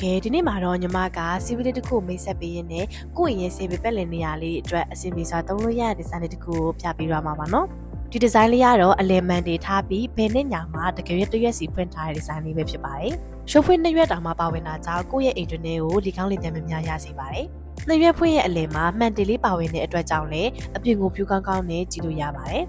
ကဲဒီနေ့မှာတော့ညီမကစီဗီလေးတစ်ခုမိတ်ဆက်ပေးရင်းနဲ့ကိုယ့်ရဲ့ဆေးပက်လက်နေရာလေးအတွက်အဆင်ပြေစွာသုံးလို့ရတဲ့ဒီဇိုင်းလေးတစ်ခုကိုပြပေးရမှာပါနော်ဒီဒီဇိုင်းလေးကတော့အလယ်မန်တွေထားပြီးဘယ်နဲ့ညာမှာတကယ်ရွက်စီဖွင့်ထားတဲ့ဒီဇိုင်းလေးပဲဖြစ်ပါတယ်ရုပ်ဖွင့်နှစ်ရွက်တောင်မှပါဝင်တာကြောင့်ကိုယ့်ရဲ့အိမ်တွင်းကိုဒီကောင်းလေးတန်များများရစေပါတယ်နှစ်ရွက်ဖွင့်ရဲ့အလယ်မှာမှန်တေလေးပါဝင်တဲ့အတွက်ကြောင့်လည်းအပြင်ကိုဖြူကောင်းကောင်းနဲ့ကြည့်လို့ရပါတယ်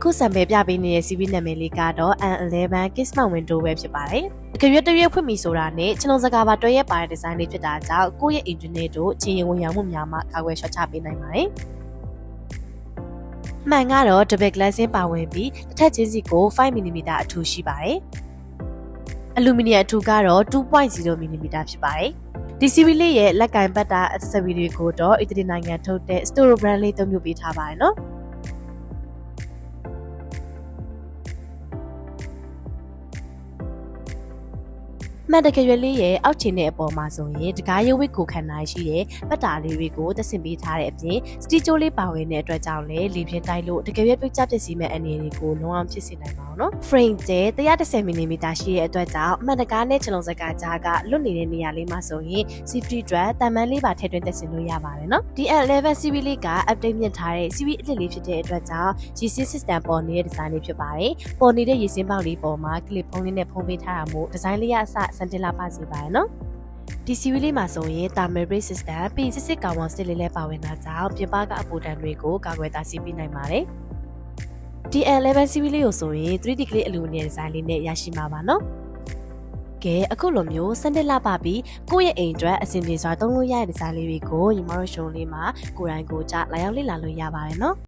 အခုစံပဲပြပေးနေတဲ့ CV နာမည်လေးကတော့ N11 Kismet Window ပဲဖြစ်ပါတယ်။တကယ်တရွက်ဖွင့်ပြီဆိုတာနဲ့ကျွန်တော်စကားပါတွဲရက်ပါတဲ့ဒီဇိုင်းလေးဖြစ်တာကြောင့်ကိုယ့်ရဲ့ internet တို့ချင်းရင်ဝင်ရောက်မှုများမှာကာကွယ်ရှော့ချပေးနိုင်ပါတယ်။မှန်ကတော့ double glassing ပါဝင်ပြီးတစ်ထပ်ချင်းစီကို 5mm အထူရှိပါတယ်။အလူမီနီယံအထူကတော့ 2.0mm ဖြစ်ပါတယ်။ဒီ CV လေးရဲ့လက်ကင်ပတ်တာ accessory တွေကိုတော့အီတလီနိုင်ငံထုတ်တဲ့ Storo brand လေးသုံးမျိုးပေးထားပါတယ်နော်။မှန်တကယ်ရွက်လေးရဲ့အောက်ခြေနဲ့အပေါ်မှာဆိုရင်တကားရုပ်ဝိတ်ကိုခံနိုင်ရှိတဲ့ပတ်တာလေးတွေကိုသဆင်ပေးထားတဲ့အပြင်စတီချိုးလေးပါဝင်တဲ့အတွက်ကြောင့်လည်းလေပြင်းတိုက်လို့တကယ်ရွက်ပြုတ်ကျပစ္စည်းမဲ့အနေတွေကိုလုံးဝဖြစ်စေနိုင်ပါဘူးနော် frame ကျဲ 110mm ရှိတဲ့အတွက်ကြောင့်မှန်တကားနဲ့ခြေလုံးစကားကြားကလွတ်နေတဲ့နေရာလေးမှာဆိုရင် safety dress တန်မန်းလေးပါထည့်သွင်းသက်ဆင်လို့ရပါတယ်နော် DL11 CV လေးက update မြင့်ထားတဲ့ CV အစ်စ်လေးဖြစ်တဲ့အတွက်ကြောင့် GC system ပေါ်နေတဲ့ဒီဇိုင်းလေးဖြစ်ပါတယ်ပေါ်နေတဲ့ရေစင်းပေါက်လေးပေါ်မှာ clip ဖုံးလေးနဲ့ဖုံးပေးထားတာမို့ဒီဇိုင်းလေးကအစစန်တင်လာပါစေပါရနော်ဒီ CV လေးမှာဆိုရင် thermal brake system ပြီးစစ်စစ်ကောင်ဝစတစ်လေးလည်းပါဝင်တာကြောင့်ပြင်ပကအပူဒဏ်တွေကိုကာကွယ်တားဆီးပေးနိုင်ပါတယ် DL11 CV လေးကိုဆိုရင် 3D ကလေးအလူမီနီယံဒီဇိုင်းလေးနဲ့ရရှိမှာပါနော်ကဲအခုလိုမျိုးစန်တက်လာပါပြီးကိုယ့်ရဲ့အိမ်အတွက်အဆင်ပြေစွာသုံးလို့ရတဲ့ဒီဇိုင်းလေးတွေကိုညီမတို့ရှုံးလေးမှာကိုယ်တိုင်ကိုယ်ကြလာရောက်လေ့လာလို့ရပါတယ်နော်